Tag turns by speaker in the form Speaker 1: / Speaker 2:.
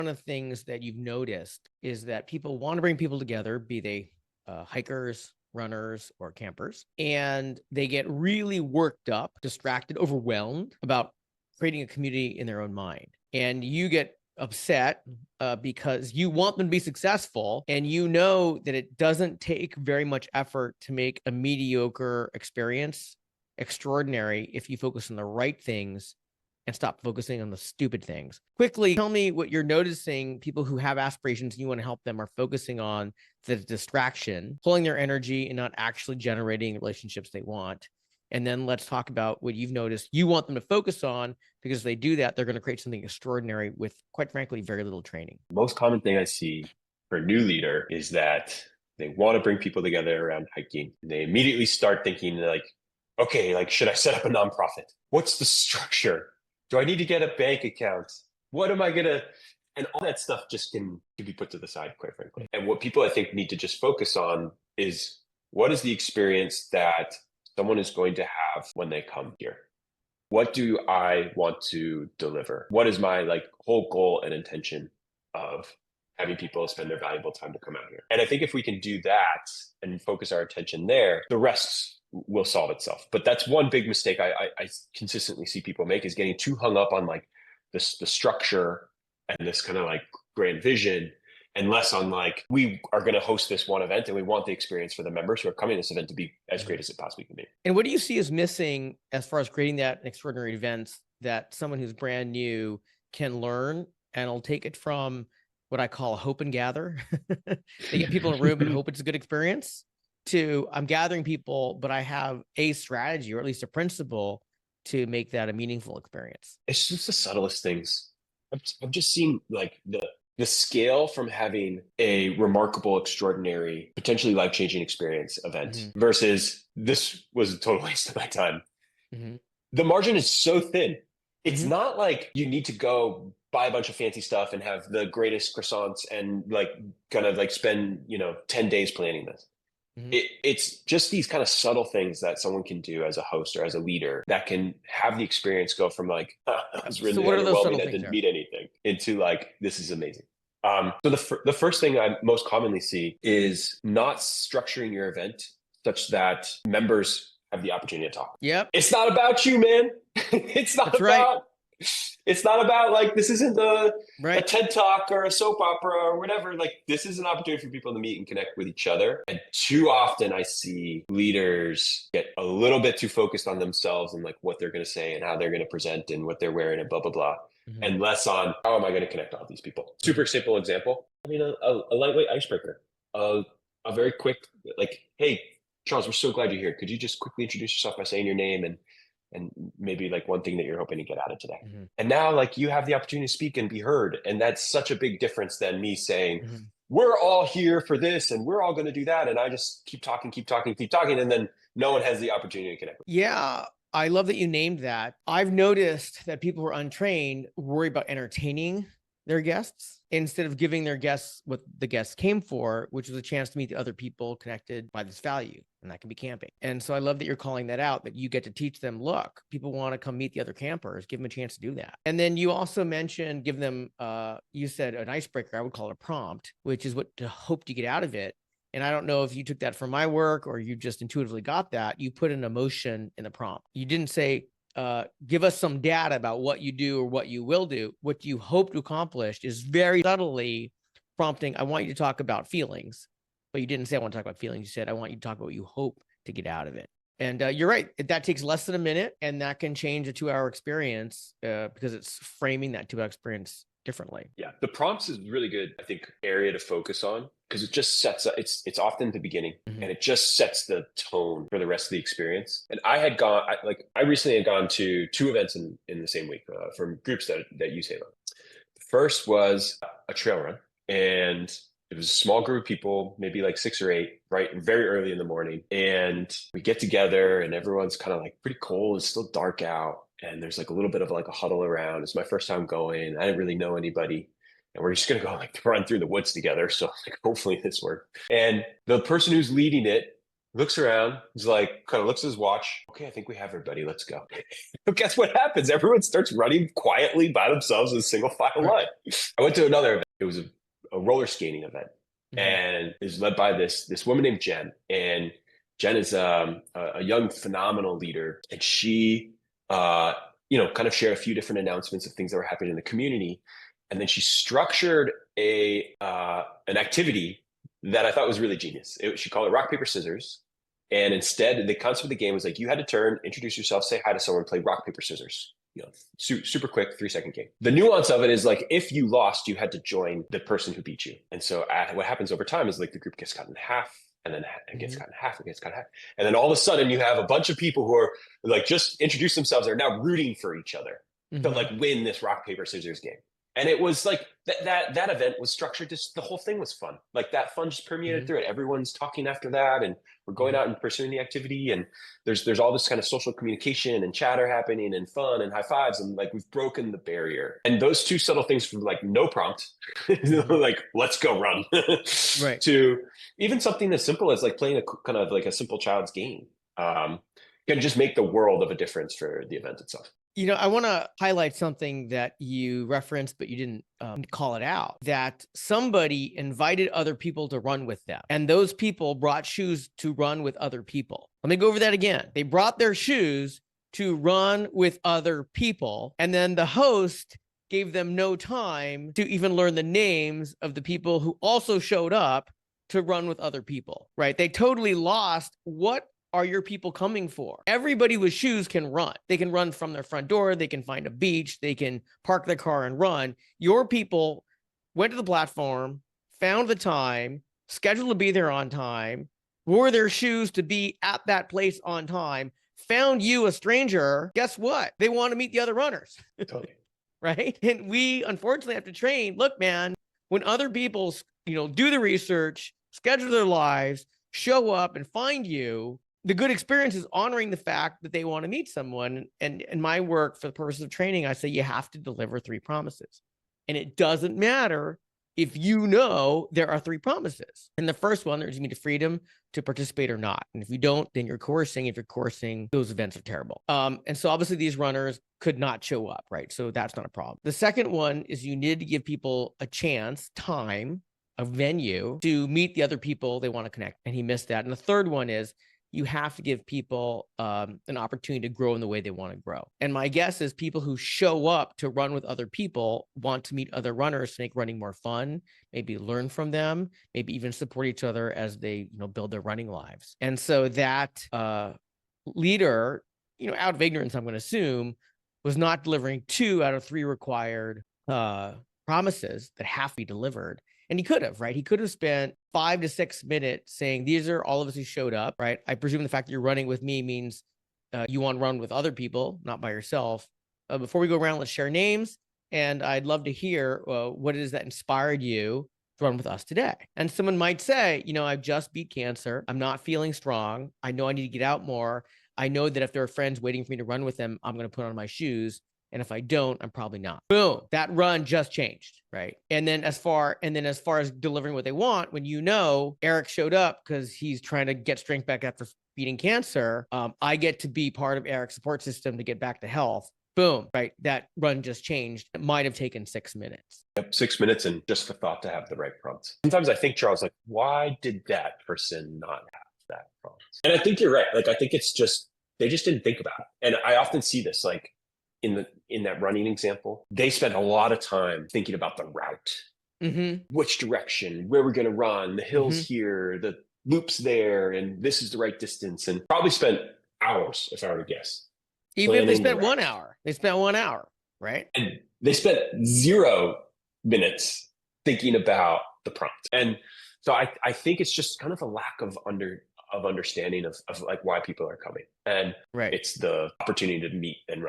Speaker 1: One of the things that you've noticed is that people want to bring people together, be they hikers, runners, or campers, and they get really worked up, distracted, overwhelmed about creating a community in their own mind. And you get upset because you want them to be successful, and you know that it doesn't take very much effort to make a mediocre experience extraordinary if you focus on the right things and stop focusing on the stupid things. Quickly, tell me what you're noticing people who have aspirations and you want to help them are focusing on, the distraction, pulling their energy and not actually generating the relationships they want. And then let's talk about what you've noticed you want them to focus on, because if they do that, they're going to create something extraordinary with, quite frankly, very little training.
Speaker 2: Most common thing I see for a new leader is that they want to bring people together around hiking. They immediately start thinking like, okay, like, should I set up a nonprofit? What's the structure? Do I need to get a bank account? What am I going to, and all that stuff just can be put to the side, quite frankly. And what people I think need to just focus on is, what is the experience that someone is going to have when they come here? What do I want to deliver? What is my whole goal and intention of having people spend their valuable time to come out here? And I think if we can do that and focus our attention there, the rest will solve itself. But that's one big mistake I consistently see people make, is getting too hung up on the structure and this kind of grand vision, and less on we are going to host this one event and we want the experience for the members who are coming to this event to be as great as it possibly can be.
Speaker 1: And what do you see as missing as far as creating that extraordinary events that someone who's brand new can learn and will take it from what I call a hope and gather? They get people in a room and hope it's a good experience, to I'm gathering people, but I have a strategy, or at least a principle, to make that a meaningful experience.
Speaker 2: It's just the subtlest things. I've just seen the scale from having a remarkable, extraordinary, potentially life-changing experience event versus this was a total waste of my time. The margin is so thin. It's not like you need to go buy a bunch of fancy stuff and have the greatest croissants and spend 10 days planning this. It's just these kind of subtle things that someone can do as a host or as a leader that can have the experience go from I was really overwhelming, I didn't meet anything, into this is amazing. So the first thing I most commonly see is not structuring your event such that members have the opportunity to talk.
Speaker 1: Yep.
Speaker 2: It's not about you, man. It's not
Speaker 1: That's
Speaker 2: about
Speaker 1: right.
Speaker 2: It's not about this isn't a TED Talk or a soap opera or whatever. This is an opportunity for people to meet and connect with each other. And too often I see leaders get a little bit too focused on themselves and what they're going to say and how they're going to present and what they're wearing and blah, blah, blah. And less on how am I going to connect all these people. Super simple example. I mean, a lightweight icebreaker, a very quick, hey, Charles, we're so glad you're here. Could you just quickly introduce yourself by saying your name and maybe one thing that you're hoping to get out of today. And now you have the opportunity to speak and be heard. And that's such a big difference than me saying, we're all here for this and we're all going to do that. And I just keep talking. And then no one has the opportunity to connect with.
Speaker 1: Yeah. I love that you named that. I've noticed that people who are untrained worry about entertaining their guests instead of giving their guests what the guests came for, which was a chance to meet the other people connected by this value. And that can be camping. And so I love that you're calling that out, that you get to teach them, look, people want to come meet the other campers, give them a chance to do that. And then you also mentioned, give them, you said an icebreaker, I would call it a prompt, which is what to hope to get out of it. And I don't know if you took that from my work or you just intuitively got that. You put an emotion in the prompt. You didn't say, give us some data about what you do or what you will do. What you hope to accomplish is very subtly prompting, I want you to talk about feelings. But you didn't say, I want to talk about feelings. You said, I want you to talk about what you hope to get out of it. And you're right. That takes less than a minute, and that can change a 2-hour experience because it's framing that 2-hour experience differently.
Speaker 2: Yeah. The prompts is really good, I think, area to focus on, because it just sets up, it's often the beginning and it just sets the tone for the rest of the experience. And I recently had gone to 2 events in the same week from groups that use Halo. The first was a trail run, and it was a small group of people, maybe 6 or 8, right? Very early in the morning. And we get together and everyone's kind of pretty cold. It's still dark out. And there's a little bit of a huddle around. It's my first time going. I didn't really know anybody. And we're just going to go run through the woods together. So hopefully this worked. And the person who's leading it looks around, he's like, kind of looks at his watch. Okay, I think we have everybody. Let's go. But guess what happens? Everyone starts running quietly by themselves in a single file
Speaker 1: Right.
Speaker 2: line. I went to another event. It was a roller skating event,
Speaker 1: Mhm.
Speaker 2: and it was led by this woman named Jen. And Jen is a young, phenomenal leader, and she, kind of shared a few different announcements of things that were happening in the community. And then she structured an activity that I thought was really genius. She called it rock, paper, scissors. And instead, the concept of the game was like you had to turn, introduce yourself, say hi to someone, play rock, paper, scissors. Super quick 3-second game. The nuance of it is like if you lost, you had to join the person who beat you. And so what happens over time is like the group gets cut in half, and then it gets cut in half, it gets cut in half. And then all of a sudden you have a bunch of people who are like just introduce themselves, are now rooting for each other to like win this rock, paper, scissors game. And it was like that event was structured, just the whole thing was fun. Like that fun just permeated through it. Everyone's talking after that, and we're going out and pursuing the activity, and there's all this kind of social communication and chatter happening and fun and high fives, and like we've broken the barrier. And those two subtle things from like no prompt, like let's go run,
Speaker 1: Right.
Speaker 2: to even something as simple as like playing a kind of like a simple child's game, can just make the world of a difference for the event itself.
Speaker 1: I want to highlight something that you referenced, but you didn't call it out, that somebody invited other people to run with them. And those people brought shoes to run with other people. Let me go over that again. They brought their shoes to run with other people. And then the host gave them no time to even learn the names of the people who also showed up to run with other people, right? They totally lost what are your people coming for? Everybody with shoes can run. They can run from their front door. They can find a beach. They can park their car and run. Your people went to the platform, found the time, scheduled to be there on time, wore their shoes to be at that place on time, found you, a stranger. Guess what? They want to meet the other runners.
Speaker 2: Totally.
Speaker 1: Right? And we unfortunately have to train. Look, man, when other people, do the research, schedule their lives, show up and find you, the good experience is honoring the fact that they want to meet someone. And in my work, for the purpose of training, I say you have to deliver 3 promises. And it doesn't matter if there are 3 promises. And the first one, there's going to be the freedom to participate or not. And if you don't, then you're coercing. If you're coercing, those events are terrible. And so obviously these runners could not show up, right? So that's not a problem. The second one is you need to give people a chance, time, a venue to meet the other people they want to connect. And he missed that. And the third one is you have to give people an opportunity to grow in the way they want to grow. And my guess is people who show up to run with other people want to meet other runners to make running more fun, maybe learn from them, maybe even support each other as they build their running lives. And so that leader, out of ignorance, I'm going to assume, was not delivering 2 out of 3 required promises that have to be delivered. And he could have, right? He could have spent 5 to 6 minutes saying, these are all of us who showed up, right? I presume the fact that you're running with me means you want to run with other people, not by yourself. Before we go around, let's share names. And I'd love to hear what it is that inspired you to run with us today. And someone might say, I've just beat cancer. I'm not feeling strong. I know I need to get out more. I know that if there are friends waiting for me to run with them, I'm going to put on my shoes. And if I don't, I'm probably not. Boom, that run just changed, right? And then as far as delivering what they want, when Eric showed up because he's trying to get strength back after beating cancer, I get to be part of Eric's support system to get back to health. Boom, right? That run just changed. It might have taken 6 minutes.
Speaker 2: Yep, 6 minutes, and just the thought to have the right prompts. Sometimes I think, Charles, like, why did that person not have that prompt? And I think you're right. Like, I think it's just, they just didn't think about it. And I often see this, like, in that running example, they spent a lot of time thinking about the route, which direction, where we're going to run, the hills here, the loops there, and this is the right distance, and probably spent hours, if I were to guess.
Speaker 1: Even if they spent 1 hour, right?
Speaker 2: And they spent 0 minutes thinking about the prompt. And so I think it's just kind of a lack of understanding of like why people are coming. And it's the opportunity to meet and run